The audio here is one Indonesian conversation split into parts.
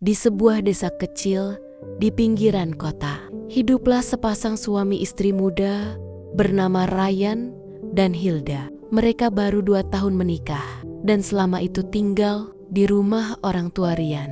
di sebuah desa kecil di pinggiran kota. Hiduplah sepasang suami istri muda bernama Ryan dan Hilda. Mereka baru 2 tahun menikah dan selama itu tinggal di rumah orang tua Ryan.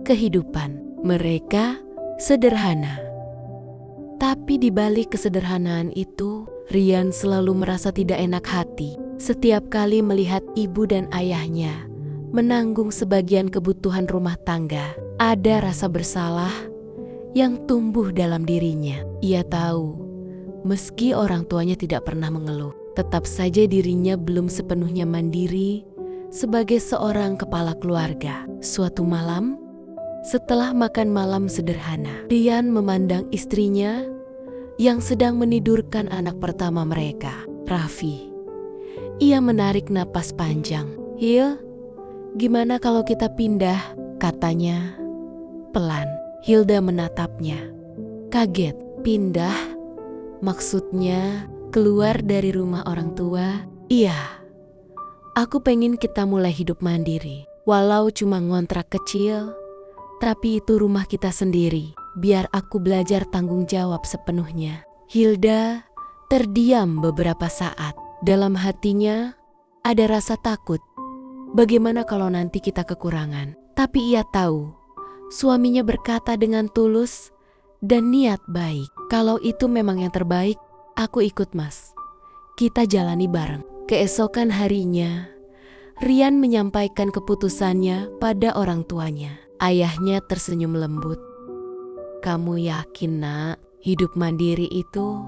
Kehidupan mereka sederhana. Tapi di balik kesederhanaan itu, Ryan selalu merasa tidak enak hati setiap kali melihat ibu dan ayahnya menanggung sebagian kebutuhan rumah tangga. Ada rasa bersalah yang tumbuh dalam dirinya. Ia tahu, meski orang tuanya tidak pernah mengeluh, tetap saja dirinya belum sepenuhnya mandiri sebagai seorang kepala keluarga. Suatu malam, setelah makan malam sederhana, Ryan memandang istrinya yang sedang menidurkan anak pertama mereka, Raffi. Ia menarik napas panjang. "Hil, gimana kalau kita pindah?" katanya pelan. Hilda menatapnya, kaget. "Pindah? Maksudnya keluar dari rumah orang tua?" "Iya, aku pengen kita mulai hidup mandiri. Walau cuma ngontrak kecil, tapi itu rumah kita sendiri. Biar aku belajar tanggung jawab sepenuhnya." Hilda terdiam beberapa saat. Dalam hatinya ada rasa takut. Bagaimana kalau nanti kita kekurangan? Tapi ia tahu, suaminya berkata dengan tulus dan niat baik, "Kalau itu memang yang terbaik, aku ikut mas. Kita jalani bareng." Keesokan harinya, Ryan menyampaikan keputusannya pada orang tuanya. Ayahnya tersenyum lembut. "Kamu yakin nak, hidup mandiri itu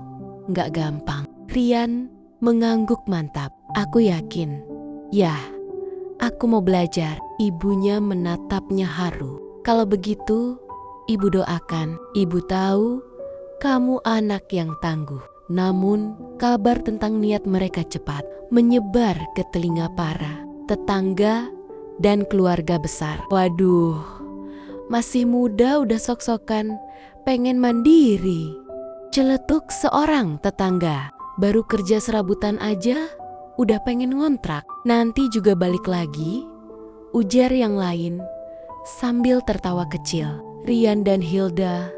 gak gampang?" Ryan mengangguk mantap. "Aku yakin. Ya, aku mau belajar." Ibunya menatapnya haru. "Kalau begitu, ibu doakan. Ibu tahu kamu anak yang tangguh." Namun, kabar tentang niat mereka cepat menyebar ke telinga para tetangga dan keluarga besar. "Waduh, masih muda udah sok-sokan pengen mandiri," celetuk seorang tetangga. "Baru kerja serabutan aja udah pengen ngontrak, nanti juga balik lagi," ujar yang lain sambil tertawa kecil. Ryan dan Hilda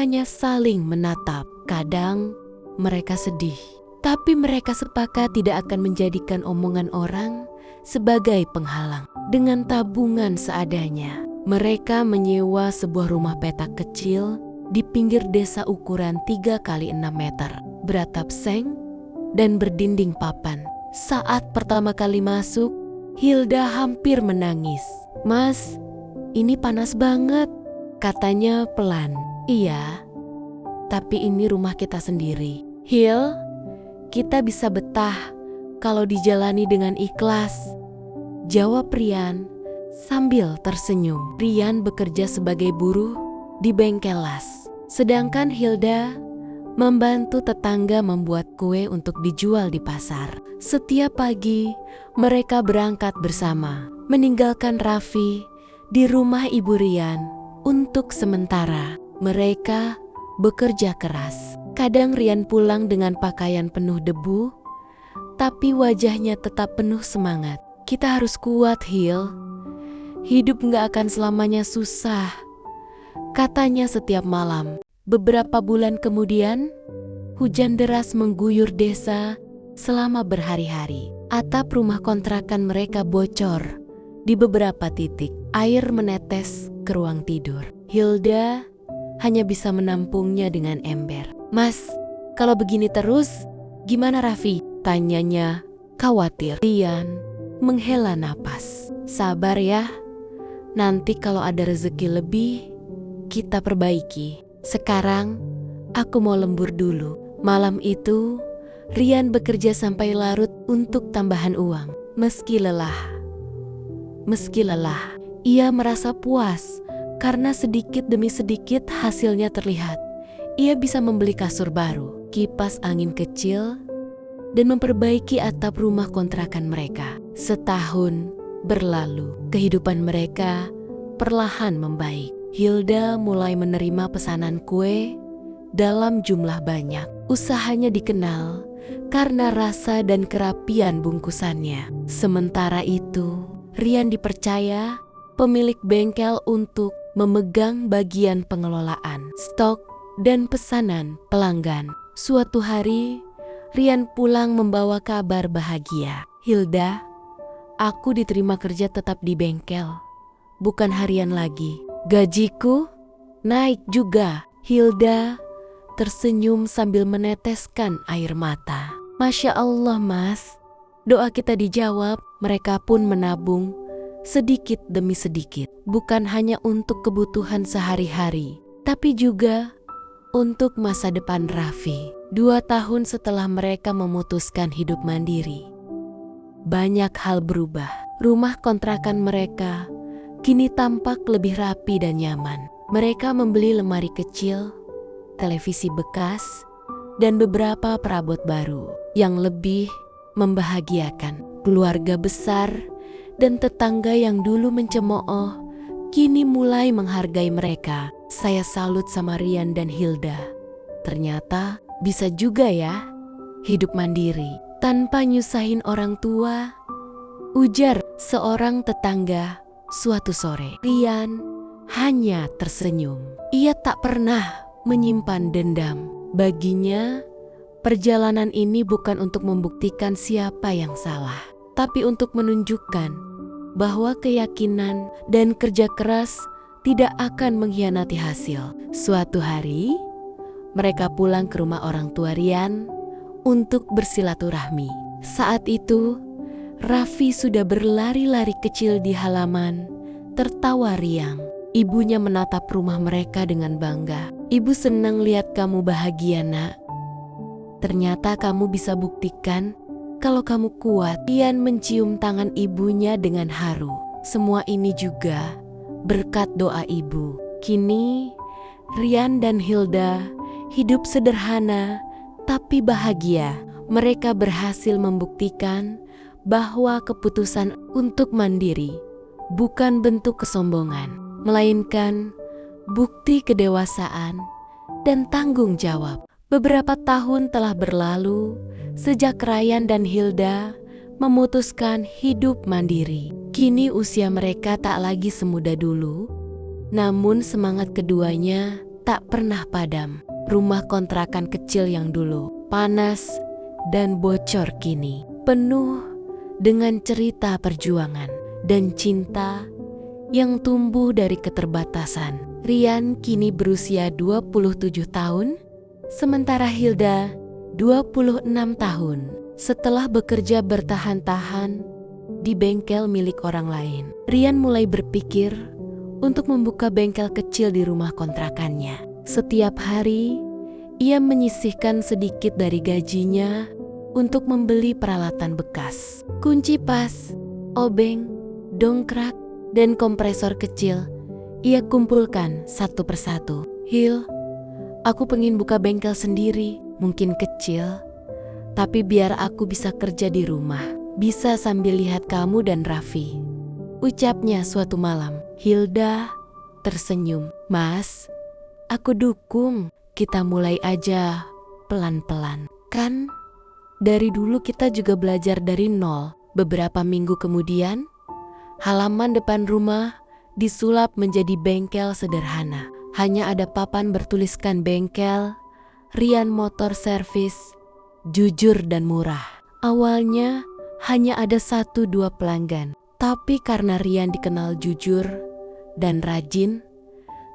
hanya saling menatap. Kadang mereka sedih, tapi mereka sepakat tidak akan menjadikan omongan orang sebagai penghalang. Dengan tabungan seadanya, mereka menyewa sebuah rumah petak kecil di pinggir desa ukuran 3 kali 6 meter, beratap seng dan berdinding papan. Saat pertama kali masuk, Hilda hampir menangis. "Mas, ini panas banget," katanya pelan. "Iya, tapi ini rumah kita sendiri. Hil, kita bisa betah kalau dijalani dengan ikhlas," jawab Ryan sambil tersenyum. Ryan bekerja sebagai buruh di bengkel las, sedangkan Hilda membantu tetangga membuat kue untuk dijual di pasar. Setiap pagi, mereka berangkat bersama, meninggalkan Raffi di rumah Ibu Ryan untuk sementara. Mereka bekerja keras. Kadang Ryan pulang dengan pakaian penuh debu, tapi wajahnya tetap penuh semangat. "Kita harus kuat, Hil. Hidup gak akan selamanya susah," katanya setiap malam. Beberapa bulan kemudian, hujan deras mengguyur desa selama berhari-hari. Atap rumah kontrakan mereka bocor di beberapa titik. Air menetes ke ruang tidur. Hilda hanya bisa menampungnya dengan ember. "Mas, kalau begini terus, gimana Raffi?" tanyanya khawatir. Ryan menghela napas. "Sabar ya, nanti kalau ada rezeki lebih, kita perbaiki. Sekarang, aku mau lembur dulu." Malam itu, Ryan bekerja sampai larut untuk tambahan uang. Meski lelah, ia merasa puas karena sedikit demi sedikit hasilnya terlihat. Ia bisa membeli kasur baru, kipas angin kecil, dan memperbaiki atap rumah kontrakan mereka. Setahun berlalu, kehidupan mereka perlahan membaik. Hilda mulai menerima pesanan kue dalam jumlah banyak. Usahanya dikenal karena rasa dan kerapian bungkusannya. Sementara itu, Ryan dipercaya pemilik bengkel untuk memegang bagian pengelolaan, stok, dan pesanan pelanggan. Suatu hari, Rian pulang membawa kabar bahagia. "Hilda, aku diterima kerja tetap di bengkel, bukan harian lagi. Gajiku naik juga." Hilda tersenyum sambil meneteskan air mata. "Masya Allah, Mas. Doa kita dijawab." Mereka pun menabung sedikit demi sedikit, bukan hanya untuk kebutuhan sehari-hari, tapi juga untuk masa depan Raffi. 2 tahun setelah mereka memutuskan hidup mandiri, banyak hal berubah. Rumah kontrakan mereka kini tampak lebih rapi dan nyaman. Mereka membeli lemari kecil, televisi bekas, dan beberapa perabot baru. Yang lebih membahagiakan, keluarga besar dan tetangga yang dulu mencemooh kini mulai menghargai mereka. Saya salut sama Rian dan Hilda. Ternyata bisa juga ya hidup mandiri tanpa nyusahin orang tua, ujar seorang tetangga suatu sore. Rian hanya tersenyum. Ia tak pernah menyimpan dendam. Baginya, perjalanan ini bukan untuk membuktikan siapa yang salah, tapi untuk menunjukkan bahwa keyakinan dan kerja keras tidak akan mengkhianati hasil. Suatu hari, mereka pulang ke rumah orang tua Rian untuk bersilaturahmi. Saat itu, Raffi sudah berlari-lari kecil di halaman, tertawa riang. Ibunya menatap rumah mereka dengan bangga. "Ibu senang lihat kamu bahagia, Nak. Ternyata kamu bisa buktikan kalau kamu kuat." Rian mencium tangan ibunya dengan haru. Semua ini juga berkat doa ibu. Kini, Rian dan Hilda hidup sederhana tapi bahagia. Mereka berhasil membuktikan bahwa keputusan untuk mandiri bukan bentuk kesombongan, melainkan bukti kedewasaan dan tanggung jawab. Beberapa tahun telah berlalu sejak Rian dan Hilda memutuskan hidup mandiri. Kini usia mereka tak lagi semuda dulu, namun semangat keduanya tak pernah padam. Rumah kontrakan kecil yang dulu panas dan bocor kini penuh dengan cerita perjuangan dan cinta yang tumbuh dari keterbatasan. Rian kini berusia 27 tahun, sementara Hilda 26 tahun. Setelah bekerja bertahan-tahan di bengkel milik orang lain, Rian mulai berpikir untuk membuka bengkel kecil di rumah kontrakannya. Setiap hari, ia menyisihkan sedikit dari gajinya untuk membeli peralatan bekas. Kunci pas, obeng, dongkrak, dan kompresor kecil ia kumpulkan satu persatu. "Hil, aku pengen buka bengkel sendiri, mungkin kecil, tapi biar aku bisa kerja di rumah, bisa sambil lihat kamu dan Raffi," ucapnya suatu malam. Hilda tersenyum. "Mas, aku dukung. Kita mulai aja pelan-pelan. Kan dari dulu kita juga belajar dari nol." Beberapa minggu kemudian, halaman depan rumah disulap menjadi bengkel sederhana. Hanya ada papan bertuliskan bengkel Rian Motor Service, jujur dan murah. Awalnya hanya ada 1-2 pelanggan, tapi karena Rian dikenal jujur dan rajin,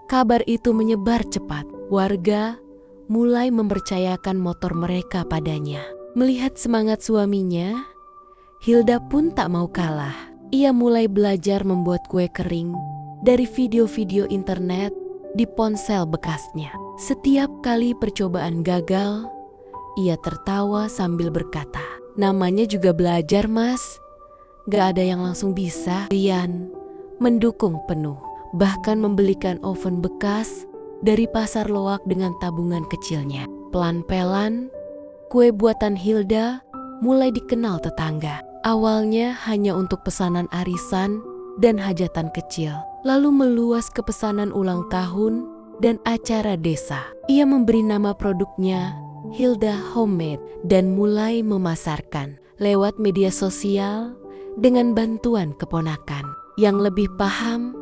kabar itu menyebar cepat. Warga mulai mempercayakan motor mereka padanya. Melihat semangat suaminya, Hilda pun tak mau kalah. Ia mulai belajar membuat kue kering dari video-video internet di ponsel bekasnya. Setiap kali percobaan gagal, ia tertawa sambil berkata, "Namanya juga belajar, Mas. Gak ada yang langsung bisa." Rian mendukung penuh, bahkan membelikan oven bekas dari pasar loak dengan tabungan kecilnya. Pelan-pelan, kue buatan Hilda mulai dikenal tetangga. Awalnya hanya untuk pesanan arisan dan hajatan kecil, lalu meluas ke pesanan ulang tahun dan acara desa. Ia memberi nama produknya Hilda Homemade dan mulai memasarkan lewat media sosial dengan bantuan keponakan yang lebih paham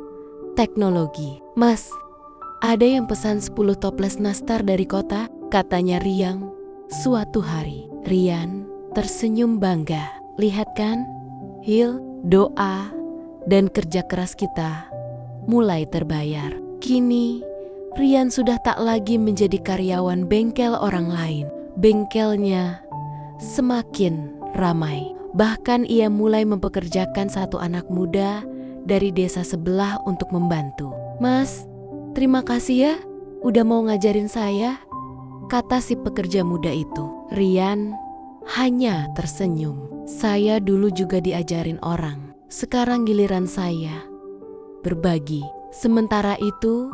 teknologi. "Mas, ada yang pesan 10 toples nastar dari kota," katanya Rian suatu hari. Rian tersenyum bangga. "Lihat kan, Hil, doa dan kerja keras kita mulai terbayar." Kini, Rian sudah tak lagi menjadi karyawan bengkel orang lain. Bengkelnya semakin ramai. Bahkan ia mulai mempekerjakan satu anak muda dari desa sebelah untuk membantu. "Mas, terima kasih ya, udah mau ngajarin saya," kata si pekerja muda itu. Rian hanya tersenyum. "Saya dulu juga diajarin orang. Sekarang giliran saya berbagi." Sementara itu,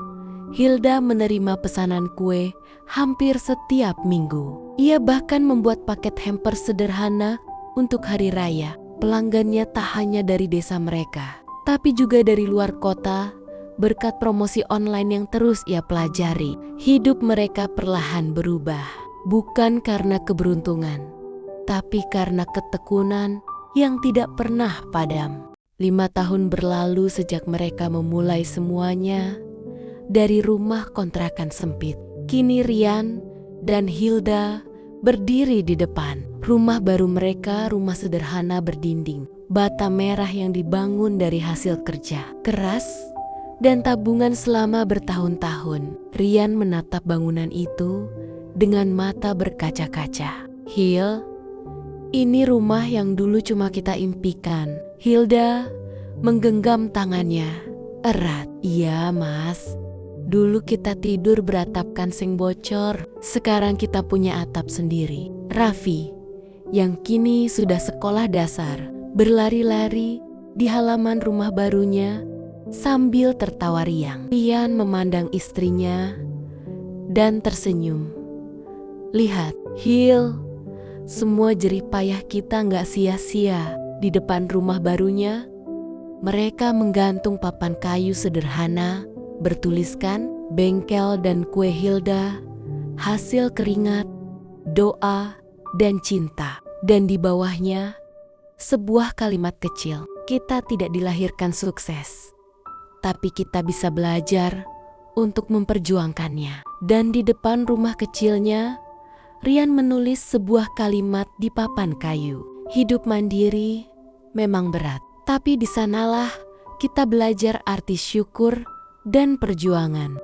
Hilda menerima pesanan kue hampir setiap minggu. Ia bahkan membuat paket hamper sederhana untuk hari raya. Pelanggannya tak hanya dari desa mereka, tapi juga dari luar kota. Berkat promosi online yang terus ia pelajari, hidup mereka perlahan berubah. Bukan karena keberuntungan, tapi karena ketekunan yang tidak pernah padam. 5 tahun berlalu sejak mereka memulai semuanya dari rumah kontrakan sempit. Kini Rian dan Hilda berdiri di depan rumah baru mereka, rumah sederhana berdinding bata merah yang dibangun dari hasil kerja keras dan tabungan selama bertahun-tahun. Rian menatap bangunan itu dengan mata berkaca-kaca. "Hil, ini rumah yang dulu cuma kita impikan." Hilda menggenggam tangannya erat. "Iya mas, dulu kita tidur beratapkan seng bocor, sekarang kita punya atap sendiri." Raffi, yang kini sudah sekolah dasar, berlari-lari di halaman rumah barunya sambil tertawa riang. Rian memandang istrinya dan tersenyum. "Lihat, Hil, semua jerih payah kita gak sia-sia." Di depan rumah barunya, mereka menggantung papan kayu sederhana bertuliskan "Bengkel dan Kue Hilda, hasil keringat, doa, dan cinta." Dan di bawahnya, sebuah kalimat kecil, "Kita tidak dilahirkan sukses, tapi kita bisa belajar untuk memperjuangkannya." Dan di depan rumah kecilnya, Rian menulis sebuah kalimat di papan kayu. "Hidup mandiri memang berat, tapi di sanalah kita belajar arti syukur dan perjuangan."